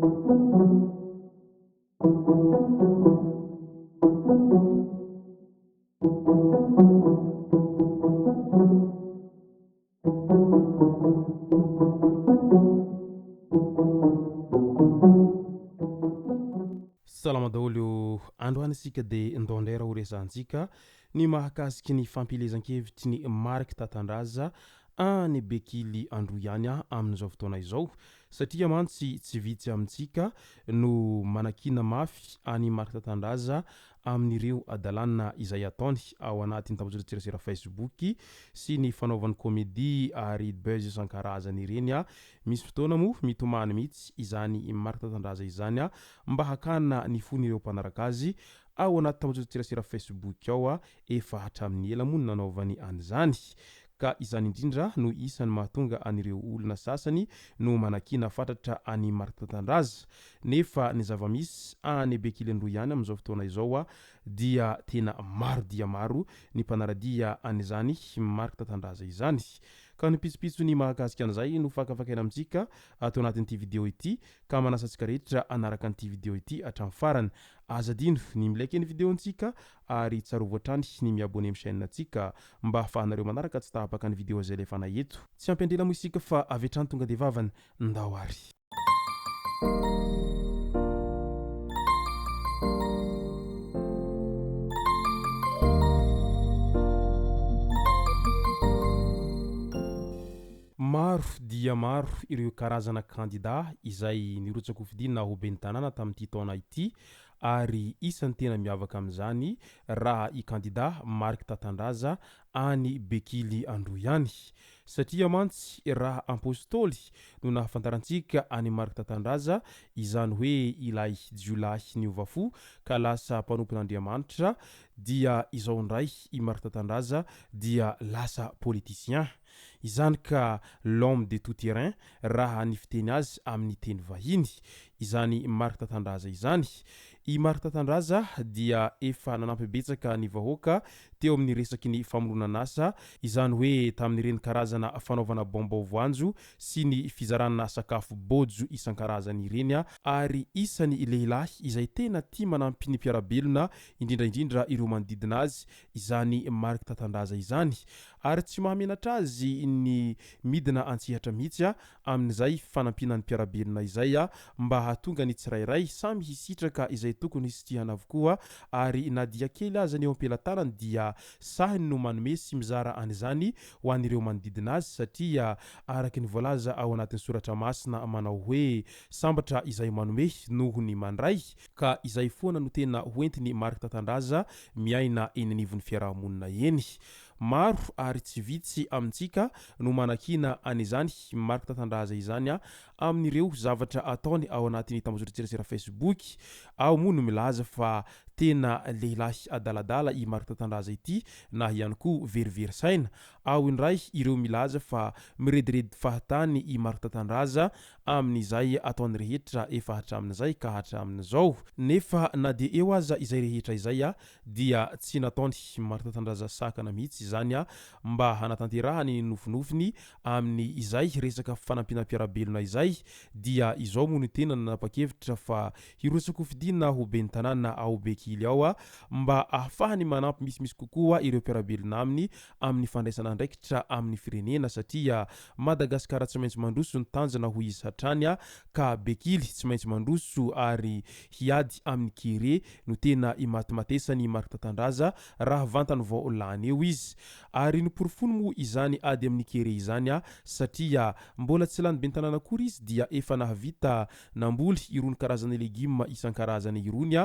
Salama daholo androany isika dia ndondera ho resantsika ny mahakasiky ny fampilezan-kevitry ny Mark Tatandraza any Bekily Androianya amin'izao fotoana izao satria mantsy tsy vitsy amintsika no manakina mafy any Mark Tatandraza amin'ireo adalana izay ataony ao anatin'ny tambazotra Facebook sy ny fanaovany comédie ary buzz isan-karazany ireny misy fotoana moa mitomany mihitsy izany Mark Tatandraza izany mba hakana ny fon'ireo mpanaraka azy ao anaty tambazotra Facebook ao efa hatramin'ny ela moa nanaovany an'izany ka izany indrindra no isany mahatonga anireo olona sasany no manakina fatatra any Mark Tatandraza nefa ny zava-misy any Bekily Androiany amin'izao fotoana izao dia tena maro dia maro ny mpanaradia an'izany Mark Tatandraza izany ka ny pitsopitso ny mahakasika an'izay no fakafakaina amintsika atao anatin'ity video ity ka manasantsika rehetra anaraka an'ity video ity hatramin'ny farany azadino ny milike ny videontsika ary tsarovo hatrany ny miabone amin'ny chaîne antsika mba ahafahanareo manaraka tsy tahapaka ny video zay lefa na eto tsy ampendrena moa isika fa avy hatrany tonga de vavany ndao ary maro dia maro ireo karazana kandida izay nirotsaka hofidina ho ben'ny tanàna tamin'ity taona ity ary isan'ny tena miavaka amin'izany raha i kandida Mark Tatandraza any Bekily Androiany satria mantsy raha apôstôly no nahafantarantsika any Mark Tatandraza izany hoe ilay jiolahy niovafo ka lasa mpanompon'Andriamanitra dia izao ndray i Mark Tatandraza dia lasa politicien izany ka l'homme de tout terrain raha ny fiteny azy amin'ny teny vahiny izany Mark Tatandraza izany i Mark Tatandraza dia efa nanampy betsaka ny vahoaka teo amin'ny resaky ny famoronana asa izany hoe tamin'ireny karazana fanaovana bomba voanjo sy ny fizarana sakafo bojo isan-karazany ireny ary isany lehilahy izay tena tia manampy ny mpiarabelona indrindraindrindra ireo manodidina azy izany Mark Tatandraza izany ary tsy mahamenatra azy ny midina antsihatra mihitsy amin'izay fanampinan'ny mpiarabelona izay mba hahatonga ny tsirairay samy hisitraka izay tokony hisitihana avokoa ary na dia kely aza ny eo am-pelantanany dia sahiny no manome sy mizara an'izany ho an'ireo manodidina azy satria araky ny voalaza ao anatin'ny soratra masina manao hoe sambatra izay manome noho ny mandray ka izay foana no tena hoentiny Mark Tatandraza miaina eny anivon'ny fiarahamonina eny maro ary tsy vitsy amintsika no manakina an'izany Mark Tatandraza izany amin'ireo zavatra ataony ao anatin'ny tambazotra Facebook ao moa no milaza fa tena lehilahy adaladala i Mark Tatandraza ity na ihany koa verivery saina ao indray ireo milaza fa mirediredy fahatany i Mark Tatandraza amin'izay ataony rehetra efa hatramin'izay ka hatramin'izao nefa na dia eo aza izay rehetra izay dia tsy nataony Mark Tatandraza sakana mihitsy izany mba hanatanterahany nofinofiny amin'ny izay resaka fanampinam-piarabelona izay dia izao moa no tena nanapa-kevitra fa hirotsaka hofidina ho ben'ny tanàna ao Bekily ao mba ahafahany manampy misimisy kokoa ireo mpiarabelona aminy amin'ny fandraisana andraikitra amin'ny firenena satria Madagasikara tsy maintsy mandroso ny tanjana ho izy hatrany ka Bekily tsy maintsy mandroso ary hiady amin'ny kere no tena imatimatesany Mark Tatandraza raha vantany vao lany eo izy ary noporofono moa izany ady amin'ny kere izany satria mbola tsy lany ben'ny tanàna akory izy dia efa nahavita namboly irony karazana legioma isan-karazany irony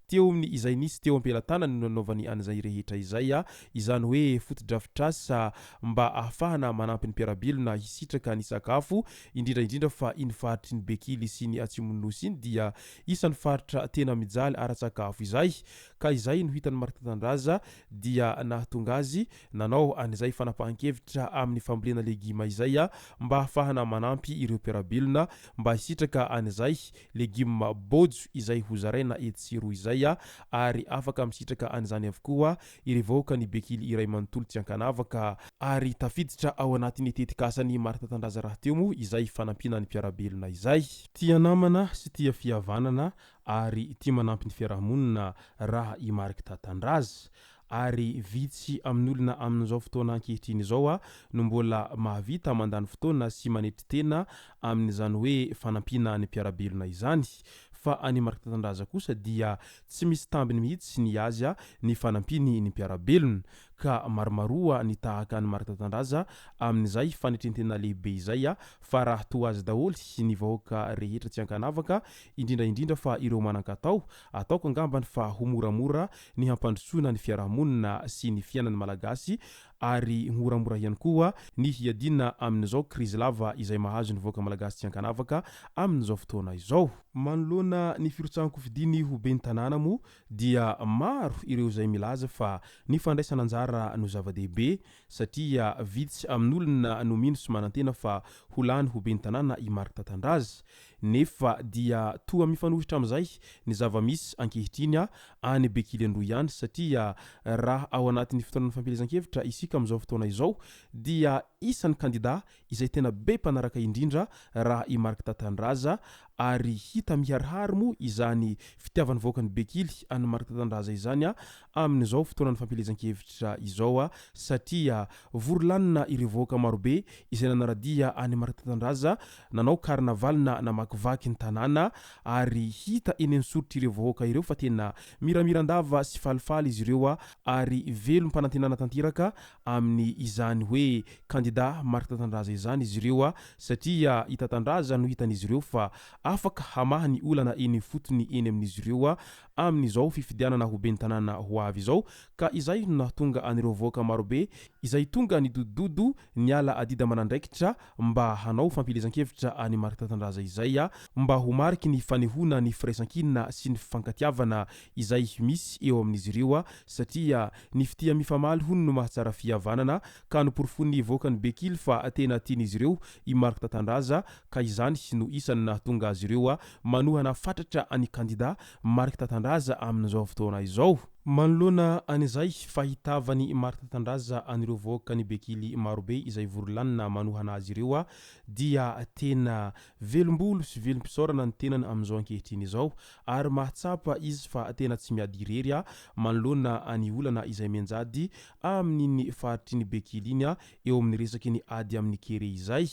teo amin'ny izay nisy teo am-pelantanany no nanaovany an'izay rehetra izay izany hoe fotodrafitrasa mba ahafahana manampy ny mpiarabelona hisitraka ny sakafo indrindraindrindra fa iny faritry ny Bekily sy ny Atsimonosy iny dia isan'ny faritra tena mijaly ara-tsakafo izay ka izay no hitan'ny Mark Tatandraza dia nahatonga azy nanao an'izay fanapahan-kevitra amin'ny fambolena legioma izay mba ahafahana manampy ireo mpiarabelona fiarabelona mba hisitraka an'izay legioma bojo izay hozaraina etsiro izay ary afaka misitraka an'izany avokoa iry vahoaka ny bekily iray manontolo tsy ankanavaka ary tafiditra ao anatin'ny tetikasany Martha Tandraza raha teo moa izay fanampina ny mpiarabelona izay tia namana sy tia fihavanana ary tia manampy ny fiarahamonina raha i Martha Tandraza ary vitsy amin'olona amin'izao fotoana ankehitriny izao no mbola mahavita mandany fotoana sy manetry tena amin'izany hoe fanampina ny mpiarabelona izany fa any Martha Tandraza kosa dia tsy misy tambiny mihitsy ny azy ny fanampiny ny mpiarabelona ka maromaroa ny tahaka ny Martha Tandraza amin'izay fanetrentena lehibe izay fa raha toa azy daholo ny vahoaka rehetra tsy ankanavaka indrindra fa ireo manan-katao ataoko angambany fa homoramora ny hampandrosoana ny fiarahamonina sy ny fiainan'ny malagasy ary moramora ihany koa ny hiadina amin'izao krizy lava izay mahazo ny vahoaka malagasy tsy ankanavaka amin'izao fotoana izao manoloana ny firotsahanko fidiny ho ben'ny tanàna moa dia maro ireo izay milaza fa ny fandraisana anjara no zava-dehibe satria vitsy amin'olona no mino sy manantena fa ho lany ho ben'ny tanàna i Martha Tandraza nefa dia toa mifanohitra amin'izay ny zava-misy ankehitriny any Bekily Andro ihany satria raha ao anatin'ny fotoanan'ny fampielezan-kevitra isika amin'izao fotoana izao dia isan'ny kandida izay tena be mpanaraka indrindra raha i Martha Tandraza ary hita miharihary moa izany fitiavany vahoakany Bekily any Martha Tandraza izany amin'izao fotoanan'ny fampielezan-kevitra izao satria vorolanina ireo vahoaka marobe izay nanaradia any Martha Tandraza nanao karnavalina namakivaky ny tanàna ary hita eny amin'ny soritra ireo vahoaka ireo fa tena miramirandava sy falifaly izy ireo ary velo mpanantenana tanteraka amin'ny izany hoe kandida Martha Tandraza izany izy ireo satria hita Tandraza no hitan'izy ireo fa afaka hamaha ny olana eny fotony eny amin'izy ireo amin'izao fifidianana ho ben'ny tanàna ho avy izao ka izay no nahatonga an'ireo vahoaka marobe izay tonga ny dododo ny ala adida manandraikitra mba hanao fampielezan-kevitra any Martha Tandraza izay mba ho mariky ny fanehona ny firaisan-kinina sy ny fifankatiavana izay misy eo amin'izy ireo satria ny fitia mifamaly hono no mahatsara fihavanana ka noporofony vahoakany Bekily fa tena tian'izy ireo i Martha Tandraza ka izany no isany nahatonga azy ireo manohana fatratra any kandida Martha Tandraza amin'izao fotoana izao manoloana an'izay fahitavany Martha Tandraza anireo vahoakany Bekily marobe izay vorolanina manohana azy ireo dia tena velombolo sy velom-pisaorana ny tenany amin'izao ankehitriny izao ary mahatsapa izy fa tena tsy miady irery manoloana any olana izay mianjady amin'ny faritry ny Bekily iny eo amin'ny resaky ny ady amin'ny kere izay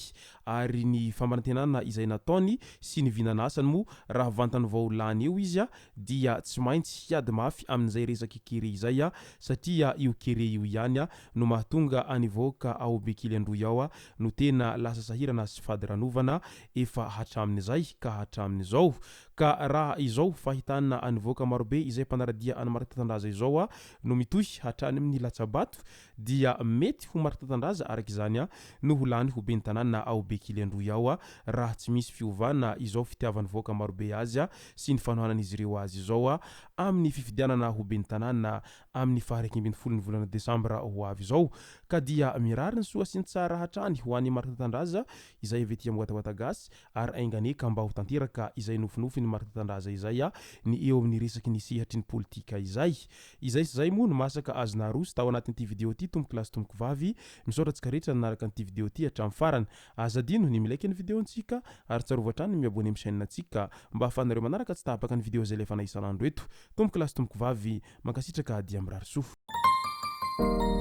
ary ny fambarantenana izay nataony sy ny vinanasany moa raha vantany vao lany eo izy dia tsy maintsy hiady mafy amin'izay resaky kere izay satria io kere io ihany no mahatonga any vahoaka ao Bekily Andro ao no tena lasa sahirana sy fady ranovana efa hatramin'izay ka hatramin'izao ka raha izao fahitana any vahoaka marobe izay mpanaradia any Martha Tandraza izao no mitohy hatrany amin'ny latsabato dia mety ho Martha Tandraza araka izany no ho lany ho ben'ny tanàna ao Bekily Andro ao raha tsy misy fiovana izao fitiavany vahoaka marobe azy sy ny fanohanan'izy ireo azy izao amin'ny fifidianana ho ben'ny tanàna amin'ny faharaiky ambin'ny folo ny volana Desambra ho avy izao ka dia mirary ny soa sy ny tsara hatrany ho an'i Martha Tandraza izay avy ety Ambohata Gasy ary ainganeka mba ho tanteraka izay nofinofiny Martha Tandraza izay ny eo amin'ny resaky ny sehatry ny politika izay sy zay moa no masaka azo naroso tao anatin'ity vidéo ity tomboko lasy tomboko vavy misaotratsika rehetra nanaraka an'ity vidéo ity hatramin'ny farany azadino ny milaiky ny vidéontsika ary tsarova hatrany miabone amin'ny chaîne antsika mba ahafahanareo manaraka tsy tapaka ny vidéo zay lefa isan'andro eto tomboko lasy tomboko vavy mankasitraka dia mirary soa